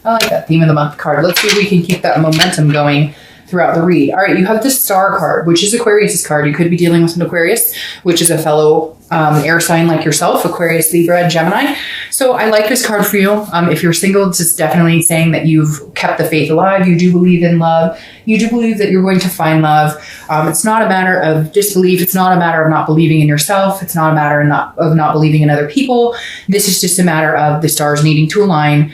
I like that theme of the month card. Let's see if we can keep that momentum going throughout the read. All right, you have the Star card, which is Aquarius's card. You could be dealing with an Aquarius, which is a fellow air sign like yourself, Aquarius, Libra, and Gemini. So I like this card for you. If you're single, it's just definitely saying that you've kept the faith alive. You do believe in love. You do believe that you're going to find love. It's not a matter of disbelief. It's not a matter of not believing in yourself. It's not a matter of not believing in other people. This is just a matter of the stars needing to align.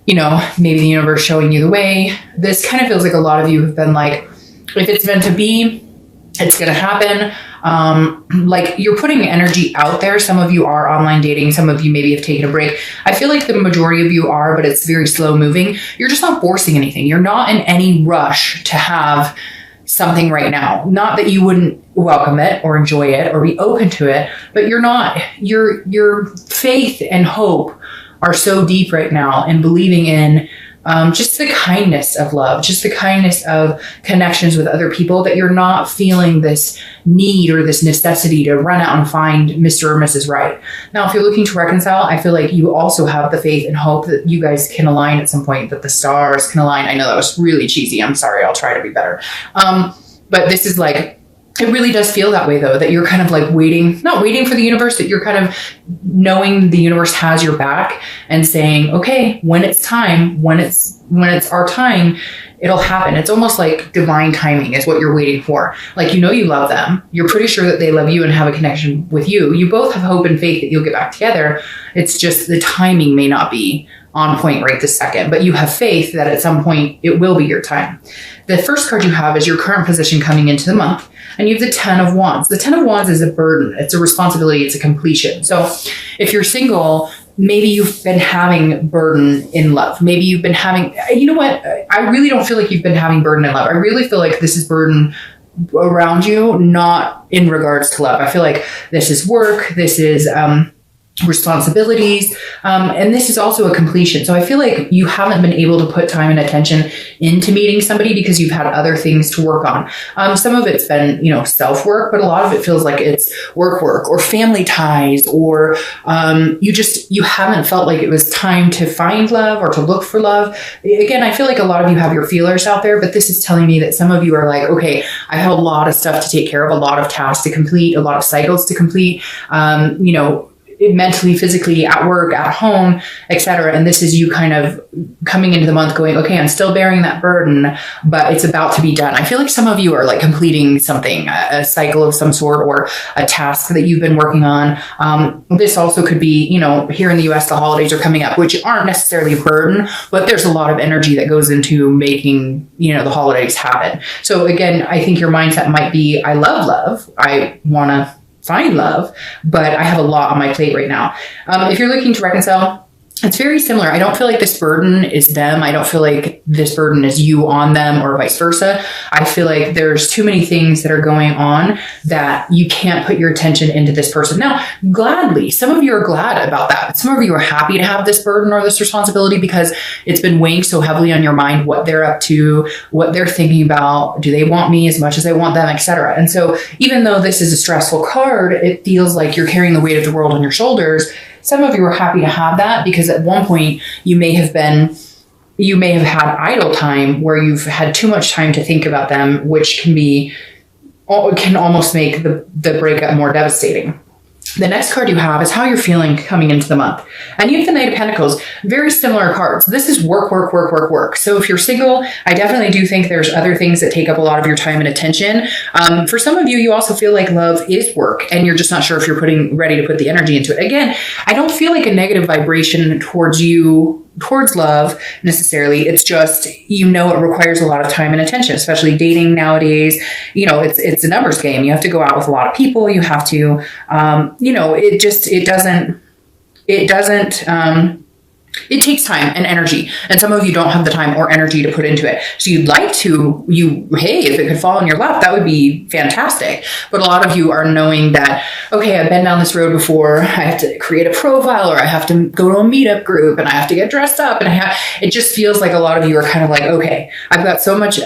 You know, maybe the universe showing you the way. This kind of feels like a lot of you have been like, if it's meant to be, it's going to happen. Like you're putting energy out there. Some of you are online dating. Some of you maybe have taken a break. I feel like the majority of you are, but it's very slow moving. You're just not forcing anything. You're not in any rush to have something right now. Not that you wouldn't welcome it or enjoy it or be open to it, but you're not. Your faith and hope are so deep right now in believing in just the kindness of love, just the kindness of connections with other people, that you're not feeling this need or this necessity to run out and find Mr. or Mrs. Right. Now, if you're looking to reconcile, I feel like you also have the faith and hope that you guys can align at some point, that the stars can align. I know that was really cheesy. I'm sorry. I'll try to be better. But this is like, it really does feel that way though, that you're kind of like waiting, not waiting for the universe, that you're kind of knowing the universe has your back and saying, okay, when it's time, when it's our time, it'll happen. It's almost like divine timing is what you're waiting for. Like, you know, you love them. You're pretty sure that they love you and have a connection with you. You both have hope and faith that you'll get back together. It's just the timing may not be on point right this second, but you have faith that at some point it will be your time. The first card you have is your current position coming into the month, and you have the 10 of Wands. The 10 of Wands is a burden. It's a responsibility. It's a completion. So if you're single, maybe you've been having burden in love. Maybe you've been having, you know what? I really don't feel like you've been having burden in love. I really feel like this is burden around you, not in regards to love. I feel like this is work. This is, responsibilities. And this is also a completion. So I feel like you haven't been able to put time and attention into meeting somebody because you've had other things to work on. Some of it's been, you know, self-work, but a lot of it feels like it's work or family ties, or you haven't felt like it was time to find love or to look for love. Again, I feel like a lot of you have your feelers out there, but this is telling me that some of you are like, okay, I have a lot of stuff to take care of, a lot of tasks to complete, a lot of cycles to complete, you know, mentally, physically, at work, at home, etc. And this is you kind of coming into the month going, okay, I'm still bearing that burden, but it's about to be done. I feel like some of you are like completing something, a cycle of some sort, or a task that you've been working on. This also could be, you know, here in the US, the holidays are coming up, which aren't necessarily a burden, but there's a lot of energy that goes into making, you know, the holidays happen. So again, I think your mindset might be, I love love. I want to find love, but I have a lot on my plate right now. If you're looking to reconcile, it's very similar. I don't feel like this burden is them. I don't feel like this burden is you on them, or vice versa. I feel like there's too many things that are going on that you can't put your attention into this person. Now, gladly, some of you are glad about that. Some of you are happy to have this burden or this responsibility because it's been weighing so heavily on your mind, what they're up to, what they're thinking about. Do they want me as much as I want them, etc. And so even though this is a stressful card, it feels like you're carrying the weight of the world on your shoulders. Some of you are happy to have that because at one point you may have had idle time where you've had too much time to think about them, which can almost make the breakup more devastating. The next card you have is how you're feeling coming into the month. And you have the Knight of Pentacles, very similar cards. This is work, work, work, work, work. So if you're single, I definitely do think there's other things that take up a lot of your time and attention. For some of you, you also feel like love is work and you're just not sure if you're ready to put the energy into it. Again, I don't feel like a negative vibration towards love necessarily. It's just, you know, it requires a lot of time and attention, especially dating nowadays. You know, it's a numbers game. You have to go out with a lot of people. You have to, you know, it takes time and energy, and some of you don't have the time or energy to put into it. So you'd like to, hey, if it could fall in your lap, that would be fantastic. But a lot of you are knowing that, okay, I've been down this road before. I have to create a profile, or I have to go to a meetup group, and I have to get dressed up, and it just feels like a lot of you are kind of like, okay, I've got so much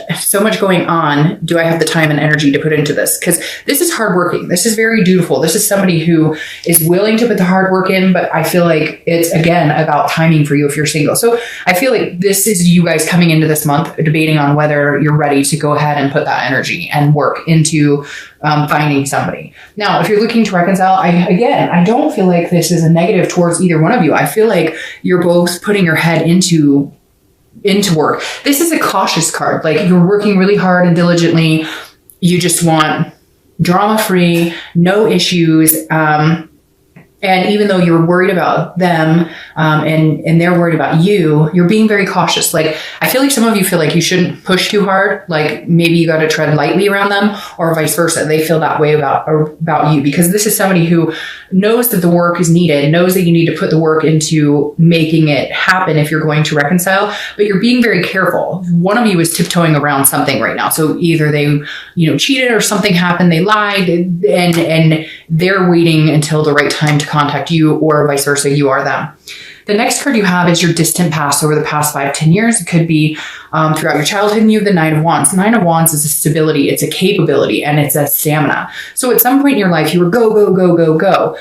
going on. Do I have the time and energy to put into this? Because this is hardworking. This is very dutiful. This is somebody who is willing to put the hard work in, but I feel like it's, again, about timing waiting for you if you're single. So I feel like this is you guys coming into this month debating on whether you're ready to go ahead and put that energy and work into finding somebody. Now, if you're looking to reconcile, I don't feel like this is a negative towards either one of you. I feel like you're both putting your head into work. This is a cautious card. Like, you're working really hard and diligently. You just want drama-free, no issues. And even though you're worried about them and they're worried about you, you're being very cautious. Like, I feel like some of you feel like you shouldn't push too hard. Like, maybe you got to tread lightly around them, or vice versa. They feel that way about you, because this is somebody who knows that the work is needed, knows that you need to put the work into making it happen if you're going to reconcile, but you're being very careful. One of you is tiptoeing around something right now. So either they, cheated or something happened, they lied, and they're waiting until the right time to contact you, or vice versa, you are them. The next card you have is your distant past over the past 5-10 years. It could be throughout your childhood, and you have the Nine of Wands. The Nine of Wands is a stability, it's a capability, and it's a stamina. So at some point in your life, you were go, go, go, go, go.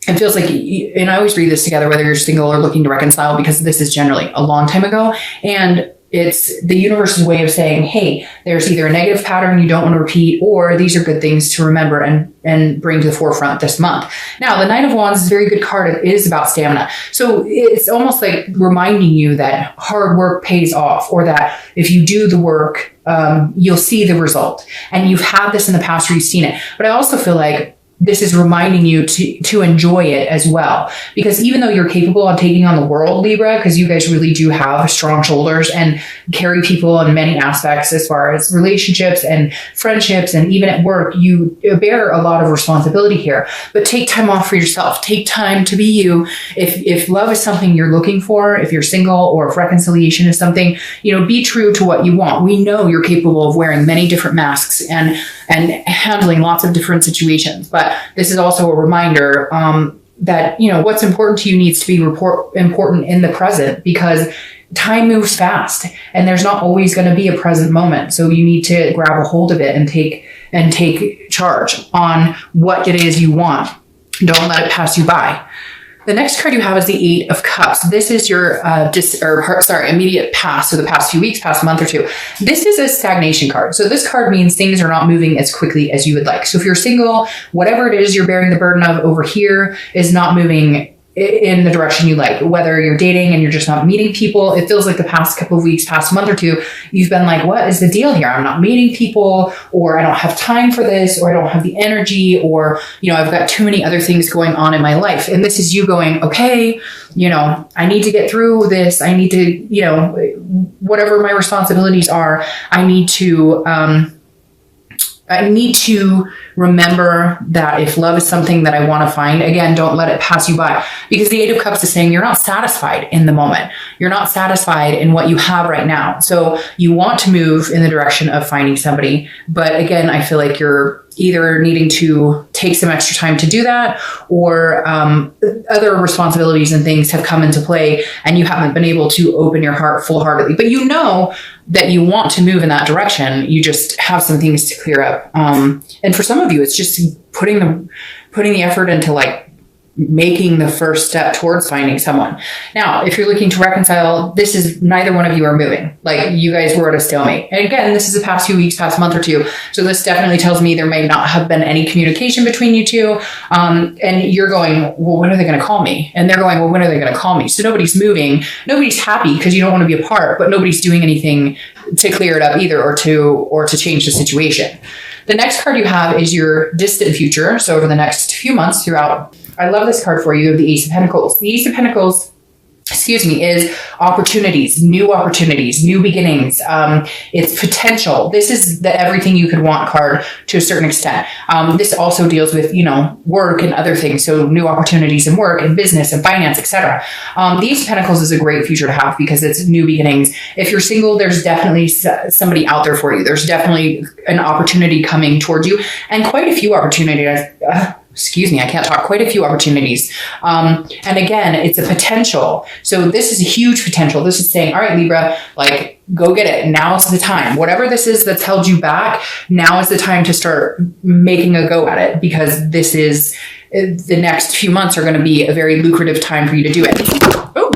It feels like, and I always read this together, whether you're single or looking to reconcile, because this is generally a long time ago. And it's the universe's way of saying, hey, there's either a negative pattern you don't want to repeat, or these are good things to remember and bring to the forefront this month. Now, the Nine of Wands is a very good card. It is about stamina. So it's almost like reminding you that hard work pays off, or that if you do the work, you'll see the result. And you've had this in the past where you've seen it. But I also feel like this is reminding you to enjoy it as well. Because even though you're capable of taking on the world, Libra, because you guys really do have strong shoulders and carry people in many aspects as far as relationships and friendships, and even at work, you bear a lot of responsibility here. But take time off for yourself. Take time to be you. If love is something you're looking for, if you're single, or if reconciliation is something, be true to what you want. We know you're capable of wearing many different masks and handling lots of different situations. But this is also a reminder that, what's important to you needs to be important in the present, because time moves fast and there's not always going to be a present moment. So you need to grab a hold of it and take charge on what it is you want. Don't let it pass you by. The next card you have is the Eight of Cups. This is your immediate past, so the past few weeks, past month or two. This is a stagnation card. So this card means things are not moving as quickly as you would like. So if you're single, whatever it is you're bearing the burden of over here is not moving in the direction you like. Whether you're dating and you're just not meeting people, it feels like the past couple of weeks, past month or two, you've been like, what is the deal here? I'm not meeting people, or I don't have time for this, or I don't have the energy, or, I've got too many other things going on in my life. And this is you going, okay, I need to get through this. I need to, whatever my responsibilities are, I need to remember that if love is something that I want to find, again, don't let it pass you by. Because the Eight of Cups is saying you're not satisfied in the moment. You're not satisfied in what you have right now. So you want to move in the direction of finding somebody. But again, I feel like you're either needing to take some extra time to do that, or other responsibilities and things have come into play and you haven't been able to open your heart full-heartedly. But you know that you want to move in that direction. You just have some things to clear up. And for some of you, it's just putting the effort into making the first step towards finding someone. Now, if you're looking to reconcile, this is neither one of you are moving. Like, you guys were at a stalemate. And again, this is the past few weeks, past month or two. So this definitely tells me there may not have been any communication between you two. And you're going, well, when are they going to call me? And they're going, well, when are they going to call me? So nobody's moving. Nobody's happy because you don't want to be apart, but nobody's doing anything to clear it up either, or to change the situation. The next card you have is your distant future. So over the next few months throughout, I love this card for you, of the Ace of Pentacles. The Ace of Pentacles, is opportunities, new beginnings. It's potential. This is the everything you could want card to a certain extent. This also deals with, work and other things. So new opportunities in work and business and finance, etc. The Ace of Pentacles is a great future to have because it's new beginnings. If you're single, there's definitely somebody out there for you. There's definitely an opportunity coming towards you, and quite a few opportunities. I can't talk. Quite a few opportunities. And again, it's a potential. So this is a huge potential. This is saying, all right, Libra, go get it. Now's the time. Whatever this is that's held you back, now is the time to start making a go at it, because this is the next few months are going to be a very lucrative time for you to do it. Oh,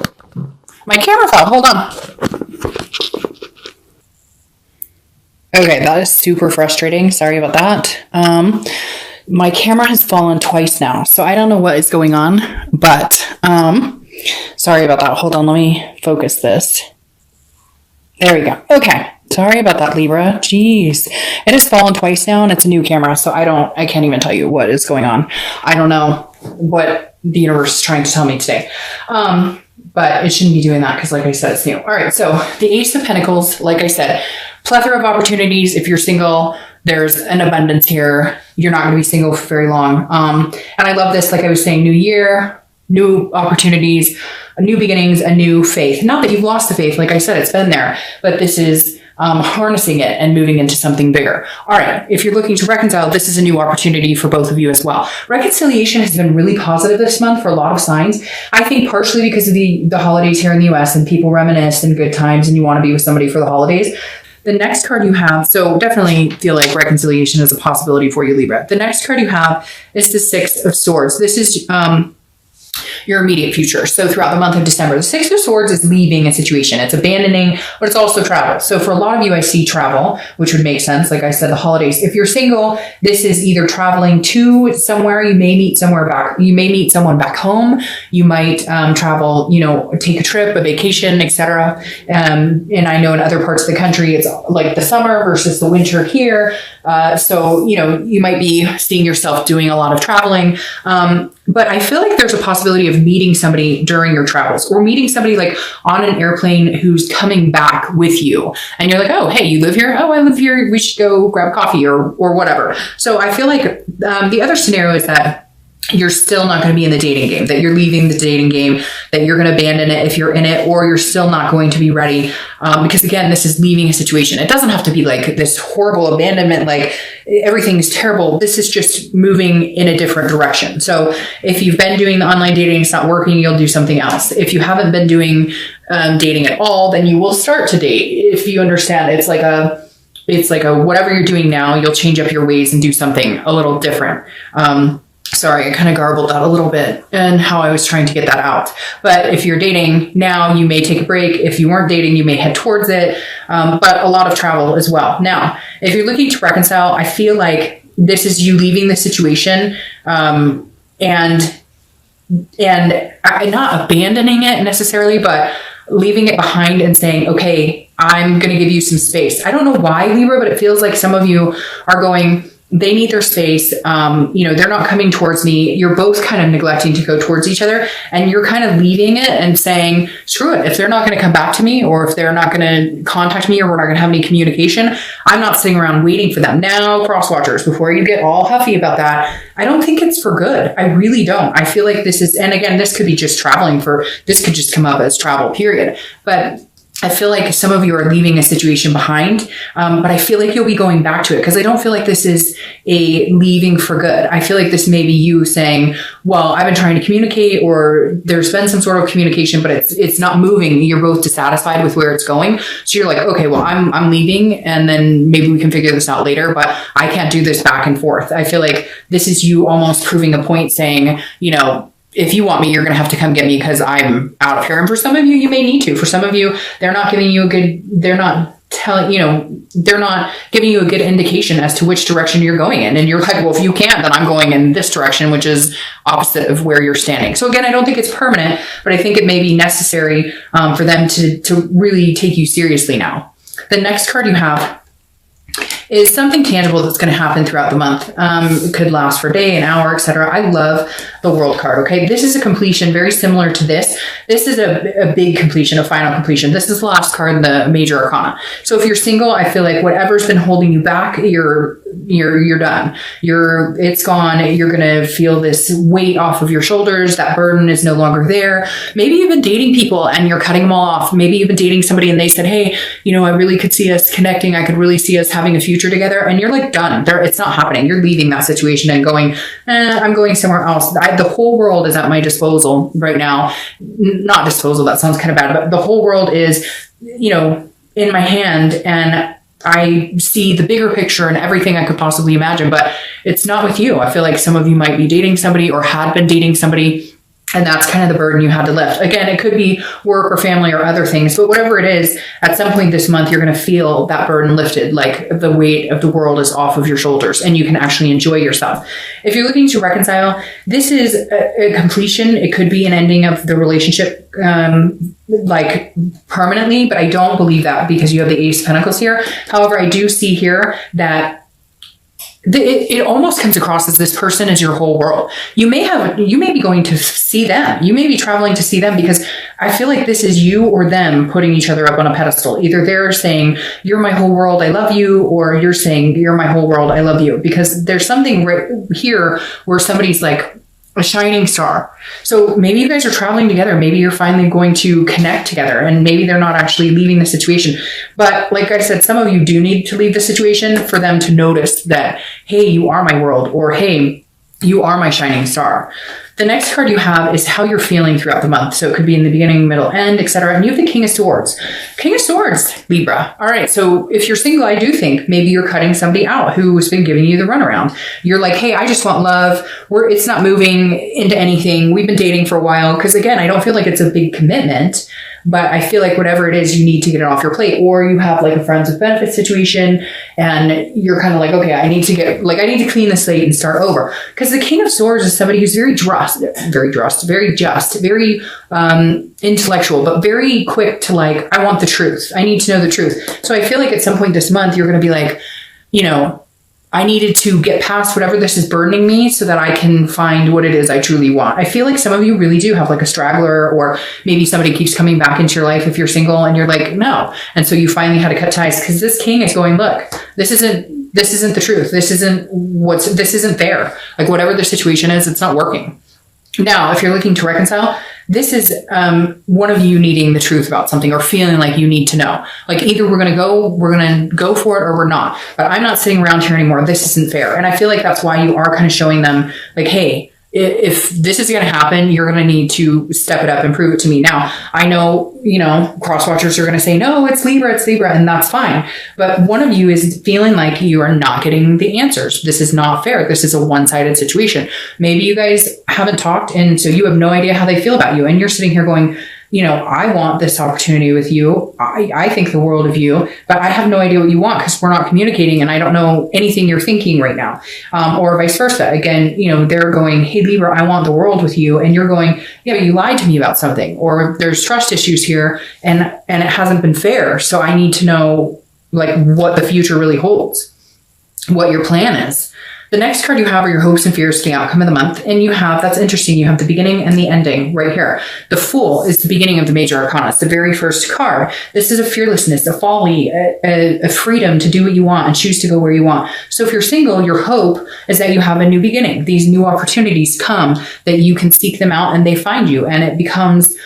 My camera fell. Hold on. Okay, that is super frustrating. Sorry about that. My camera has fallen twice now, so I don't know what is going on, but sorry about that. Hold on, let me focus this. There we go. Okay. Sorry about that, Libra. Jeez. It has fallen twice now, and it's a new camera, so I can't even tell you what is going on. I don't know what the universe is trying to tell me today. But it shouldn't be doing that because, like I said, it's new. All right, so the Ace of Pentacles, like I said, plethora of opportunities. If you're single, there's an abundance here. You're not going to be single for very long. And I love this, like I was saying, new year, new opportunities, new beginnings, a new faith. Not that you've lost the faith, like I said, it's been there, but this is harnessing it and moving into something bigger. All right, if you're looking to reconcile, this is a new opportunity for both of you as well. Reconciliation has been really positive this month for a lot of signs. I think partially because of the holidays here in the US and people reminisce in good times and you want to be with somebody for the holidays. The next card you have, so definitely feel like reconciliation is a possibility for you, Libra. The next card you have is the Six of Swords. This is your immediate future. So throughout the month of December, the Six of Swords is leaving a situation. It's abandoning, but it's also travel. So for a lot of you, I see travel, which would make sense. Like I said, the holidays. If you're single, this is either traveling to somewhere. You may meet somewhere back. You may meet someone back home. You might travel, take a trip, a vacation, etc. And I know in other parts of the country, it's like the summer versus the winter here. So, you might be seeing yourself doing a lot of traveling. But I feel like there's a possibility of meeting somebody during your travels or meeting somebody like on an airplane who's coming back with you. And you're like, oh, hey, you live here? Oh, I live here. We should go grab coffee or whatever. So I feel like the other scenario is that you're still not going to be in the dating game, that you're leaving the dating game, that you're going to abandon it if you're in it, or you're still not going to be ready. Because again, this is leaving a situation. It doesn't have to be like this horrible abandonment, like everything's terrible. This is just moving in a different direction. So if you've been doing the online dating, it's not working, you'll do something else. If you haven't been doing dating at all, then you will start to date. If you understand, it's like a whatever you're doing now, you'll change up your ways and do something a little different. Sorry, I kind of garbled that a little bit and how I was trying to get that out. But if you're dating now, you may take a break. If you weren't dating, you may head towards it. But a lot of travel as well. Now, if you're looking to reconcile, I feel like this is you leaving the situation and not abandoning it necessarily, but leaving it behind and saying, okay, I'm going to give you some space. I don't know why, Libra, but it feels like some of you are going, they need their space. They're not coming towards me. You're both kind of neglecting to go towards each other, and you're kind of leaving it and saying, screw it. If they're not going to come back to me, or if they're not going to contact me, or we're not going to have any communication, I'm not sitting around waiting for them. Now, cross watchers, before you get all huffy about that, I don't think it's for good. I really don't. I feel like this is, and again, this could be just this could just come up as travel, period. But I feel like some of you are leaving a situation behind, but I feel like you'll be going back to it because I don't feel like this is a leaving for good. I feel like this may be you saying, well, I've been trying to communicate, or there's been some sort of communication, but it's not moving. You're both dissatisfied with where it's going. So you're like, okay, well, I'm leaving, and then maybe we can figure this out later, but I can't do this back and forth. I feel like this is you almost proving a point, saying, if you want me, you're going to have to come get me because I'm out of here. And for some of you, you may need to. For some of you, they're not giving you a good indication as to which direction you're going in. And you're like, well, if you can't, then I'm going in this direction, which is opposite of where you're standing. So again, I don't think it's permanent, but I think it may be necessary for them to really take you seriously now. The next card you have is something tangible that's going to happen throughout the month. It could last for a day, an hour, etc. I love the World card. Okay, this is a completion very similar to this. This is a big completion, a final completion. This is the last card in the major arcana. So if you're single, I feel like whatever's been holding you back, you're done. It's gone. You're going to feel this weight off of your shoulders. That burden is no longer there. Maybe you've been dating people and you're cutting them all off. Maybe you've been dating somebody and they said, hey, I really could see us connecting. I could really see us having a future together. And you're like, done. It's not happening. You're leaving that situation and going, I'm going somewhere else. The whole world is at my disposal right now. Not disposal. That sounds kind of bad, but the whole world is, in my hand, and I see the bigger picture and everything I could possibly imagine, but it's not with you. I feel like some of you might be dating somebody or had been dating somebody And that's kind of the burden you had to lift. Again, it could be work or family or other things, but whatever it is, at some point this month, you're going to feel that burden lifted, like the weight of the world is off of your shoulders and you can actually enjoy yourself. If you're looking to reconcile, this is a completion. It could be an ending of the relationship, like permanently, but I don't believe that because you have the Ace of Pentacles here. However, I do see here that it almost comes across as this person is your whole world. You may be going to see them. You may be traveling to see them because I feel like this is you or them putting each other up on a pedestal. Either they're saying, you're my whole world, I love you, or you're saying, you're my whole world, I love you. Because there's something right here where somebody's like a shining star. So maybe you guys are traveling together. Maybe you're finally going to connect together and maybe they're not actually leaving the situation. But like I said, some of you do need to leave the situation for them to notice that, hey, you are my world, or hey, you are my shining star. The next card you have is how you're feeling throughout the month. So it could be in the beginning, middle, end, etc. And you have the King of Swords. King of Swords, Libra. All right. So if you're single, I do think maybe you're cutting somebody out who's been giving you the runaround. You're like, hey, I just want love. It's not moving into anything. We've been dating for a while. Because again, I don't feel like it's a big commitment. But I feel like whatever it is, you need to get it off your plate. Or you have like a friends with benefits situation and you're kind of like, okay, I need to clean the slate and start over. Because the King of Swords is somebody who's very just, very intellectual, but very quick to like, I want the truth. I need to know the truth. So I feel like at some point this month, you're going to be like, you know, I needed to get past whatever this is burdening me so that I can find what it is I truly want. I feel like some of you really do have like a straggler, or maybe somebody keeps coming back into your life if you're single and you're like, no. And so you finally had to cut ties because this king is going, look, this isn't the truth. This isn't fair. Like whatever the situation is, it's not working. Now, if you're looking to reconcile, this is one of you needing the truth about something or feeling like you need to know. Like either we're going to go for it or we're not. But I'm not sitting around here anymore. This isn't fair. And I feel like that's why you are kind of showing them like, hey, if this is going to happen, you're going to need to step it up and prove it to me. Now, I know, you know, cross watchers are going to say, no, it's Libra, and that's fine. But one of you is feeling like you are not getting the answers. This is not fair. This is a one-sided situation. Maybe you guys haven't talked, and so you have no idea how they feel about you. And you're sitting here going, you know, I want this opportunity with you. I think the world of you, but I have no idea what you want because we're not communicating and I don't know anything you're thinking right now. Or vice versa. Again, you know, they're going, hey, Libra, I want the world with you. And you're going, yeah, you lied to me about something, or there's trust issues here and it hasn't been fair. So I need to know like what the future really holds, what your plan is. The next card you have are your hopes and fears for the outcome of the month. And you have, that's interesting, you have the beginning and the ending right here. The Fool is the beginning of the major arcana. It's the very first card. This is a fearlessness, a folly, a freedom to do what you want and choose to go where you want. So if you're single, your hope is that you have a new beginning. These new opportunities come, that you can seek them out and they find you. And it becomes,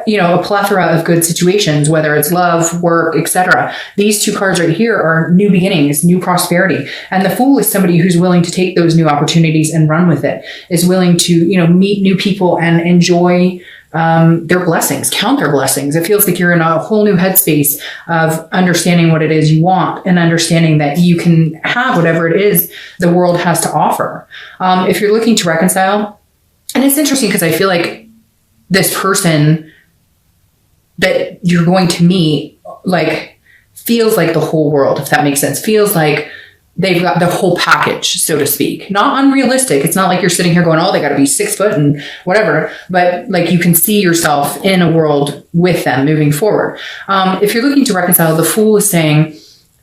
you know, a plethora of good situations, whether it's love, work, etc. These two cards right here are new beginnings, new prosperity. And the Fool is somebody who's willing to take those new opportunities and run with it, is willing to, you know, meet new people and enjoy their blessings, count their blessings. It feels like you're in a whole new headspace of understanding what it is you want and understanding that you can have whatever it is the world has to offer. If you're looking to reconcile, and it's interesting because I feel like this person that you're going to meet, like, feels like the whole world, if that makes sense. Feels like they've got the whole package, so to speak. Not unrealistic. It's not like you're sitting here going, oh, they got to be 6 foot and whatever. But like you can see yourself in a world with them moving forward. If you're looking to reconcile, the Fool is saying,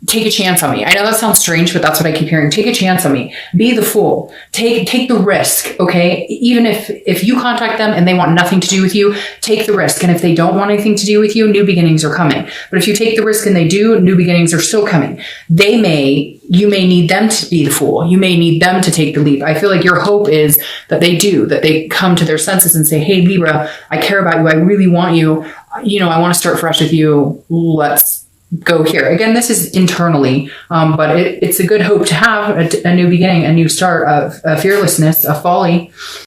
take a chance on me. I know that sounds strange, but that's what I keep hearing. Take a chance on me. Be the fool. Take the risk, okay? Even if you contact them and they want nothing to do with you, take the risk. And if they don't want anything to do with you, new beginnings are coming. But if you take the risk and they do, new beginnings are still coming. You may need them to be the fool. You may need them to take the leap. I feel like your hope is that they come to their senses and say, hey, Libra, I care about you. I really want you. You know, I want to start fresh with you. Let's go here. Again, this is internally, but it's a good hope to have a new beginning, a new start of fearlessness, a folly.